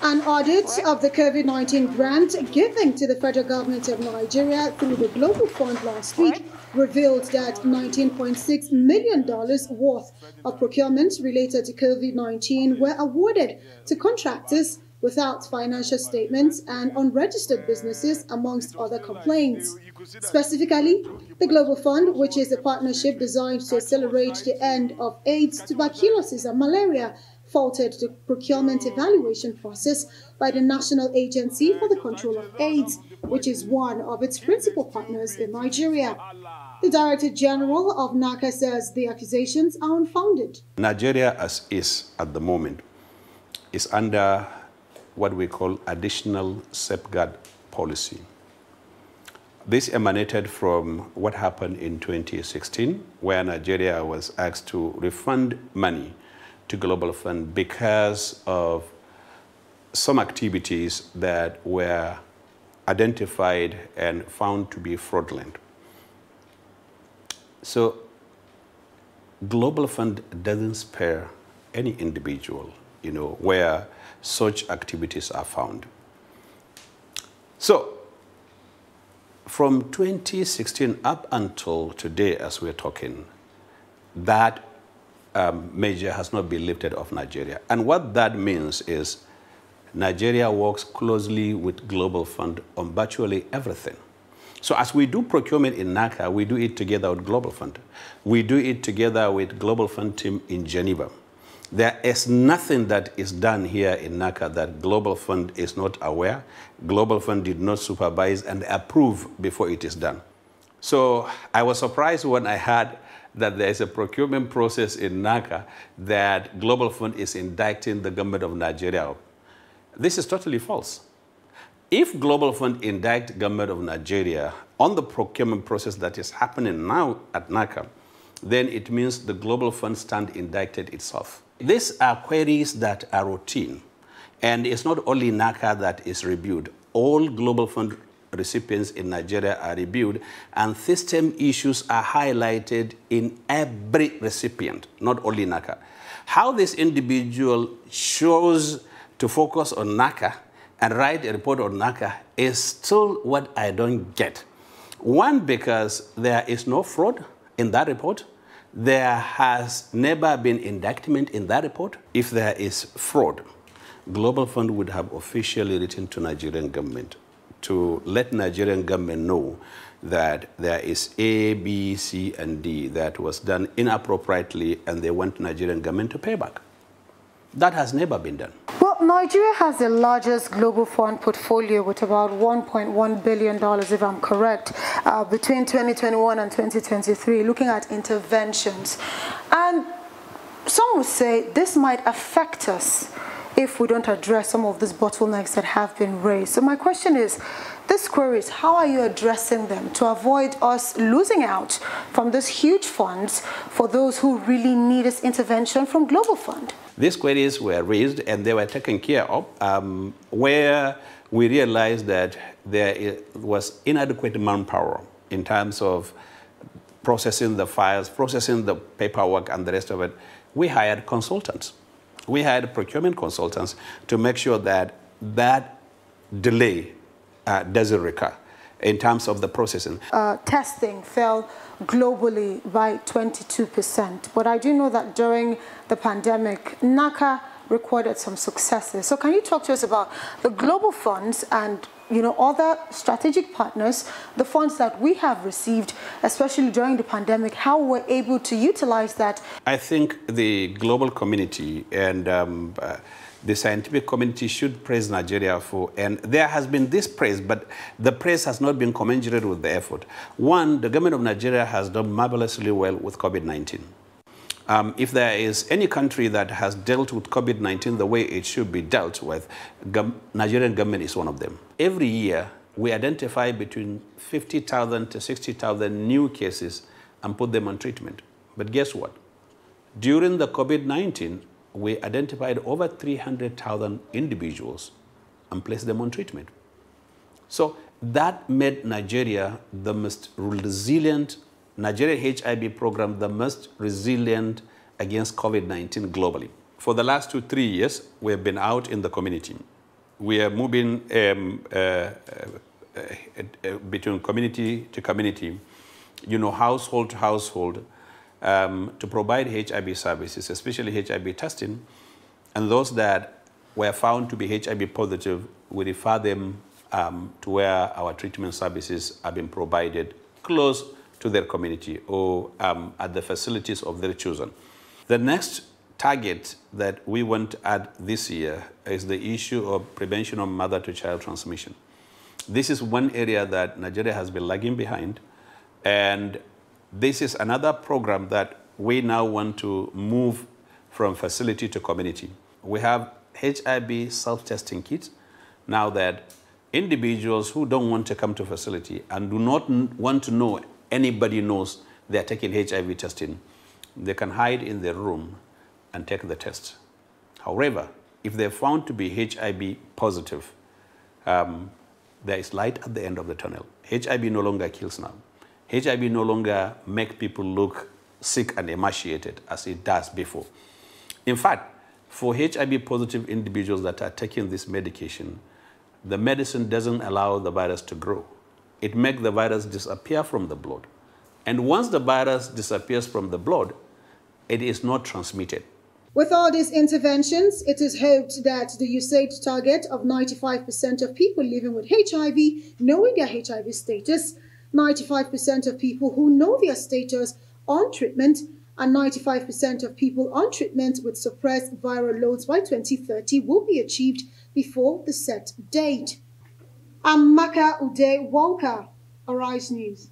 An audit of the COVID-19 grant given to the federal government of Nigeria through the Global Fund last week revealed that $19.6 million worth of procurements related to COVID-19 were awarded to contractors without financial statements and unregistered businesses, amongst other complaints. Specifically, the Global Fund, which is a partnership designed to accelerate the end of AIDS, tuberculosis, and malaria, faulted the procurement evaluation process by the National Agency for the Control of AIDS, which is one of its principal partners in Nigeria. The Director General of Naca says the accusations are unfounded. Nigeria, as is at the moment, is under what we call additional safeguard policy. This emanated from what happened in 2016, where Nigeria was asked to refund money to Global Fund because of some activities that were identified and found to be fraudulent. So Global Fund doesn't spare any individual, where such activities are found. So from 2016 up until today, as we're talking, that measure has not been lifted off Nigeria. And what that means is Nigeria works closely with Global Fund on virtually everything. So as we do procurement in Naca, we do it together with Global Fund. We do it together with Global Fund team in Geneva. There is nothing that is done here in Naca that Global Fund is not aware. Global Fund did not supervise and approve before it is done. So I was surprised when I heard that there is a procurement process in Naca that Global Fund is indicting the government of Nigeria. This is totally false. If Global Fund indict government of Nigeria on the procurement process that is happening now at Naca, then it means the Global Fund stand indicted itself. These are queries that are routine, and it's not only Naca that is reviewed. All Global Fund recipients in Nigeria are reviewed, and system issues are highlighted in every recipient, not only Naca. How this individual chose to focus on Naca and write a report on Naca is still what I don't get. One, because there is no fraud in that report. There has never been indictment in that report. If there is fraud, Global Fund would have officially written to Nigerian government to let Nigerian government know that there is A, B, C, and D that was done inappropriately, and they want Nigerian government to pay back. That has never been done. Well, Nigeria has the largest Global Fund portfolio with about $1.1 billion, if I'm correct, between 2021 and 2023, looking at interventions. And some would say this might affect us if we don't address some of these bottlenecks that have been raised. So my question is, these queries, how are you addressing them to avoid us losing out from these huge funds for those who really need this intervention from Global Fund? These queries were raised and they were taken care of, where we realized that there was inadequate manpower in terms of processing the files, processing the paperwork and the rest of it. We hired consultants. We hired procurement consultants to make sure that that delay doesn't recur in terms of the processing. Testing fell globally by 22%, but I do know that during the pandemic, Naca recorded some successes. So can you talk to us about the global funds and other strategic partners, the funds that we have received, especially during the pandemic, how we're able to utilize that? I think the global community and the scientific community should praise Nigeria for, and there has been this praise, but the praise has not been commensurate with the effort. One, the government of Nigeria has done marvelously well with COVID-19. If there is any country that has dealt with COVID-19 the way it should be dealt with, Nigerian government is one of them. Every year, we identify between 50,000 to 60,000 new cases and put them on treatment. But guess what? During the COVID-19, we identified over 300,000 individuals and placed them on treatment. So that made Nigeria the most resilient, Nigeria HIV program, the most resilient against COVID-19 globally. For the last 2-3 years, we have been out in the community we are moving between community to community, household to household, to provide HIV services, especially HIV testing. And those that were found to be HIV positive, we refer them to where our treatment services are being provided close to their community or at the facilities of their chosen. The next target that we want to add this year is the issue of prevention of mother-to-child transmission. This is one area that Nigeria has been lagging behind, and this is another program that we now want to move from facility to community. We have HIV self-testing kits now that individuals who don't want to come to facility and do not want to know anybody knows they're taking HIV testing, they can hide in their room and take the test. However, if they're found to be HIV positive, there is light at the end of the tunnel. HIV no longer kills now. HIV no longer makes people look sick and emaciated as it does before. In fact, for HIV positive individuals that are taking this medication, the medicine doesn't allow the virus to grow. It makes the virus disappear from the blood. And once the virus disappears from the blood, it is not transmitted. With all these interventions, it is hoped that the USAID target of 95% of people living with HIV knowing their HIV status, 95% of people who know their status on treatment, and 95% of people on treatment with suppressed viral loads by 2030 will be achieved before the set date. I'm Naca Ude Walker, Arise News.